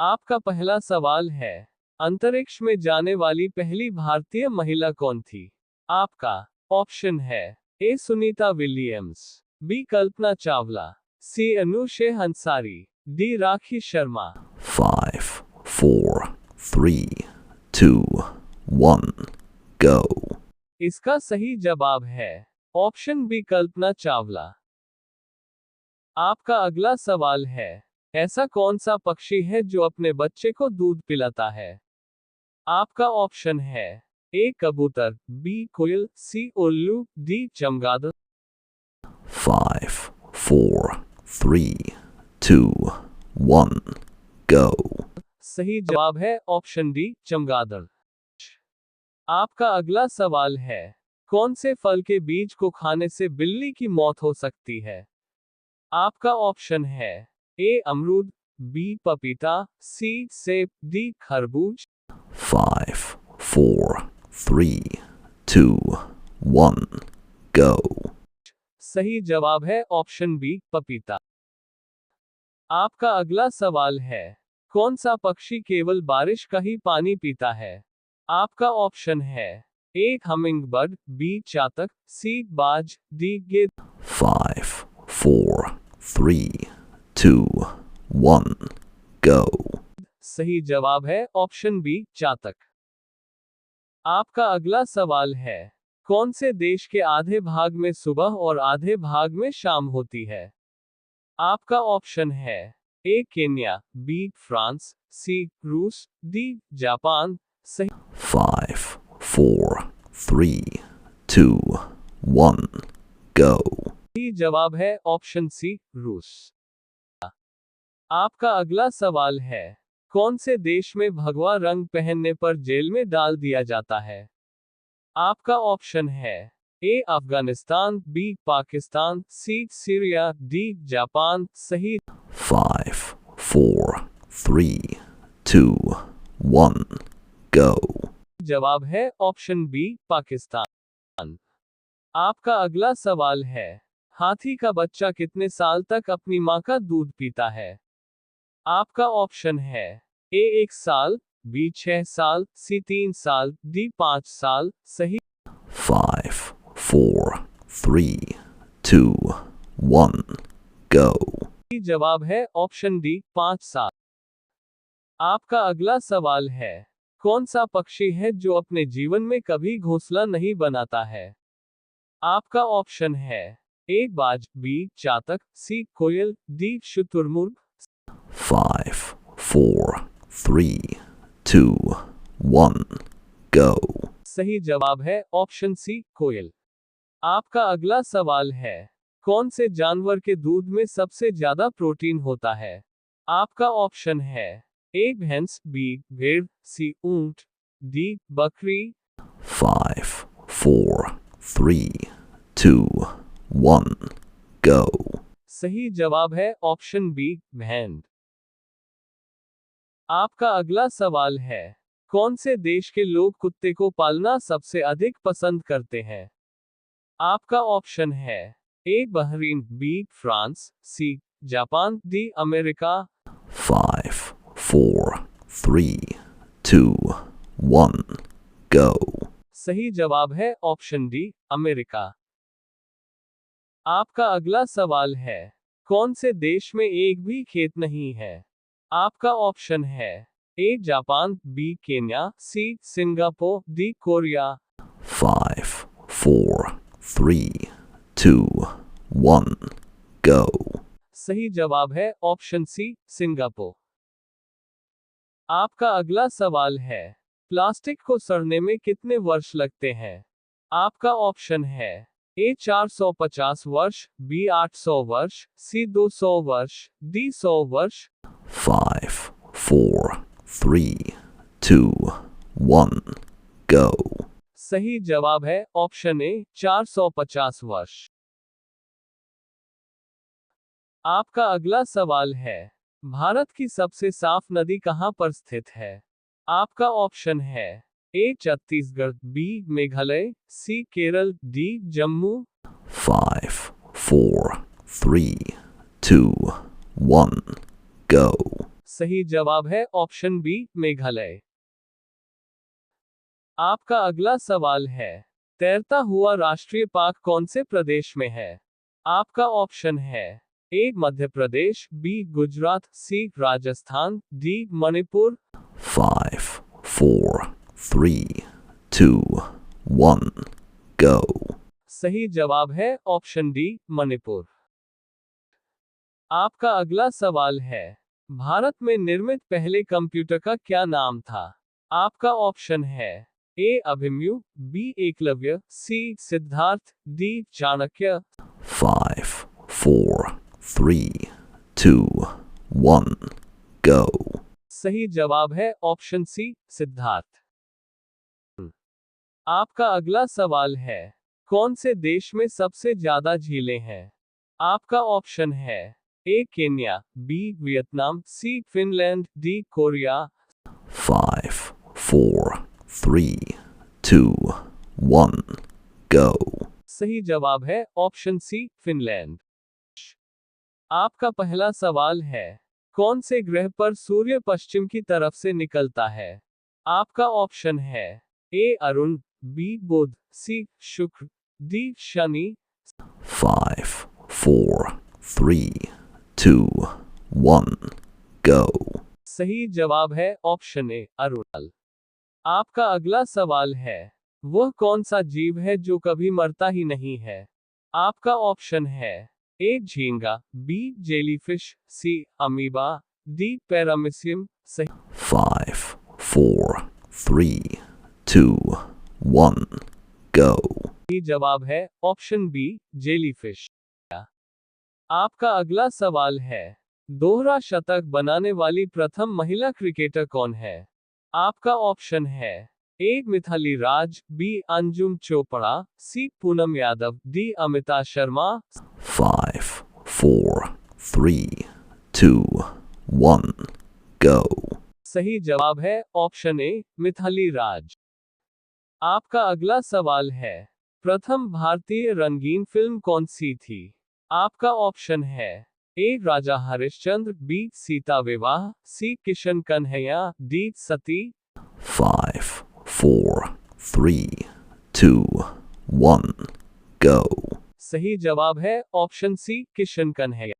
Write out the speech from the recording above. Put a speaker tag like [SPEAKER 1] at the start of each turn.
[SPEAKER 1] आपका पहला सवाल है, अंतरिक्ष में जाने वाली पहली भारतीय महिला कौन थी? आपका ऑप्शन है ए सुनीता विलियम्स, बी कल्पना चावला, सी अनुशे हंसारी, डी राखी शर्मा।
[SPEAKER 2] 5, 4, 3, 2, 1, go.
[SPEAKER 1] इसका सही जवाब है ऑप्शन बी कल्पना चावला। आपका अगला सवाल है, ऐसा कौन सा पक्षी है जो अपने बच्चे को दूध पिलाता है? आपका ऑप्शन है ए कबूतर, बी कोयल, सी उल्लू, डी चमगादड़।
[SPEAKER 2] 5, 4, 3, 2, 1, go.
[SPEAKER 1] सही जवाब है ऑप्शन डी चमगादड़। आपका अगला सवाल है, कौन से फल के बीज को खाने से बिल्ली की मौत हो सकती है? आपका ऑप्शन है ए अमरूद, बी पपीता, सी सेब, डी खरबूज।
[SPEAKER 2] 5, 4, 3, 2, 1, go.
[SPEAKER 1] सही जवाब है ऑप्शन बी पपीता। आपका अगला सवाल है, कौन सा पक्षी केवल बारिश का ही पानी पीता है? आपका ऑप्शन है ए हमिंगबर्ड, बी चातक, सी बाज, डी गिद्ध।
[SPEAKER 2] 5, 4, 3, 2, 1, go.
[SPEAKER 1] सही जवाब है ऑप्शन बी चातक। आपका अगला सवाल है, कौन से देश के आधे भाग में सुबह और आधे भाग में शाम होती है? आपका ऑप्शन है ए केन्या, बी फ्रांस, सी रूस, डी जापान। सही
[SPEAKER 2] 5, 4, 3, 2, 1, go.
[SPEAKER 1] जवाब है ऑप्शन सी रूस। आपका अगला सवाल है, कौन से देश में भगवा रंग पहनने पर जेल में डाल दिया जाता है? आपका ऑप्शन है ए अफगानिस्तान, बी पाकिस्तान, सी सीरिया, डी जापान। सही
[SPEAKER 2] 5, 4, 3, 2, 1, go.
[SPEAKER 1] जवाब है ऑप्शन बी पाकिस्तान। आपका अगला सवाल है, हाथी का बच्चा कितने साल तक अपनी मां का दूध पीता है? आपका ऑप्शन है ए 1 साल, बी 6 साल, सी 3 साल, डी 5 साल। सही
[SPEAKER 2] 5, 4, 3, 2, 1, go.
[SPEAKER 1] जवाब है ऑप्शन डी 5 साल। आपका अगला सवाल है, कौन सा पक्षी है जो अपने जीवन में कभी घोंसला नहीं बनाता है? आपका ऑप्शन है ए बाज, बी चातक, सी कोयल, डी शुतुरमुर्ग।
[SPEAKER 2] 5, 4, 3, 2, 1, go.
[SPEAKER 1] सही जवाब है ऑप्शन सी कोयल। आपका अगला सवाल है, कौन से जानवर के दूध में सबसे ज्यादा प्रोटीन होता है? आपका ऑप्शन है ए भैंस, बी भेड़, सी ऊंट, डी बकरी।
[SPEAKER 2] 5, 4, 3, 2, 1, go.
[SPEAKER 1] सही जवाब है ऑप्शन बी भेड़। आपका अगला सवाल है, कौन से देश के लोग कुत्ते को पालना सबसे अधिक पसंद करते हैं? आपका ऑप्शन है A Bahrain, B France, C Japan, D America.
[SPEAKER 2] 5, 4, 3, 2, 1, go.
[SPEAKER 1] सही जवाब है ऑप्शन डी अमेरिका। आपका अगला सवाल है, कौन से देश में एक भी खेत नहीं है? आपका ऑप्शन है A Japan, B Kenya, C Singapore, D Korea.
[SPEAKER 2] 5, 4, 3, 2, 1, go.
[SPEAKER 1] सही जवाब है ऑप्शन सी सिंगापुर। आपका अगला सवाल है, प्लास्टिक को सड़ने में कितने वर्ष लगते हैं? आपका ऑप्शन है ए 450 वर्ष, बी 800 वर्ष, सी 200 वर्ष, डी 100 वर्ष।
[SPEAKER 2] 5, 4, 3, 2, 1, go.
[SPEAKER 1] सही जवाब है ऑप्शन ए 450 वर्ष। आपका अगला सवाल है, भारत की सबसे साफ नदी कहां पर स्थित है? आपका ऑप्शन है ए छत्तीसगढ़, बी मेघालय, सी केरल, डी जम्मू।
[SPEAKER 2] 5, 4, 3, 2, 1, go.
[SPEAKER 1] सही जवाब है ऑप्शन बी मेघालय। आपका अगला सवाल है, तैरता हुआ राष्ट्रीय पार्क कौन से प्रदेश में है? आपका ऑप्शन है ए मध्य प्रदेश, बी गुजरात, सी राजस्थान, डी मणिपुर।
[SPEAKER 2] 5, 4, 3, 2, 1, go.
[SPEAKER 1] सही जवाब है ऑप्शन डी मणिपुर। आपका अगला सवाल है, भारत में निर्मित पहले कंप्यूटर का क्या नाम था? आपका ऑप्शन है ए अभिमन्यु, बी एकलव्य, सी सिद्धार्थ, डी चाणक्य।
[SPEAKER 2] 5, 4, 3, 2, 1, go.
[SPEAKER 1] सही जवाब है ऑप्शन सी सिद्धार्थ। आपका अगला सवाल है, कौन से देश में सबसे ज्यादा झीलें हैं? आपका ऑप्शन है ए केन्या, बी वियतनाम, सी फिनलैंड, डी कोरिया।
[SPEAKER 2] 5, 4, 3, 2, 1, go.
[SPEAKER 1] सही जवाब है ऑप्शन सी फिनलैंड। आपका पहला सवाल है, कौन से ग्रह पर सूर्य पश्चिम की तरफ से निकलता है? आपका ऑप्शन है ए अरुण, बी बुध, सी शुक्र, डी शनि।
[SPEAKER 2] 5, 4, 3, 2, 1, go.
[SPEAKER 1] सही जवाब है ऑप्शन ए अरुण। आपका अगला सवाल है, वह कौन सा जीव है जो कभी मरता ही नहीं है? आपका ऑप्शन है ए झींगा, बी जेलीफिश, सी अमीबा, डी पैरामीशियम। सही
[SPEAKER 2] 5, 4, 3, 2, 1, go.
[SPEAKER 1] जवाब है ऑप्शन बी जेलीफिश। आपका अगला सवाल है, दोहरा शतक बनाने वाली प्रथम महिला क्रिकेटर कौन है? आपका ऑप्शन है ए मिथाली राज, बी अंजुम चोपड़ा, सी पूनम यादव, डी अमिता शर्मा।
[SPEAKER 2] 5, 4, 3, 2, 1, go.
[SPEAKER 1] सही जवाब है ऑप्शन ए मिथाली राज। आपका अगला सवाल है, प्रथम भारतीय रंगीन फिल्म कौन सी थी? आपका ऑप्शन है ए राजा हरिश्चंद्र, बी सीता विवाह, सी किशन कन्हैया, डी सती।
[SPEAKER 2] 5, 4, 3, 2, 1, go.
[SPEAKER 1] सही जवाब है ऑप्शन सी किशन कन्हैया।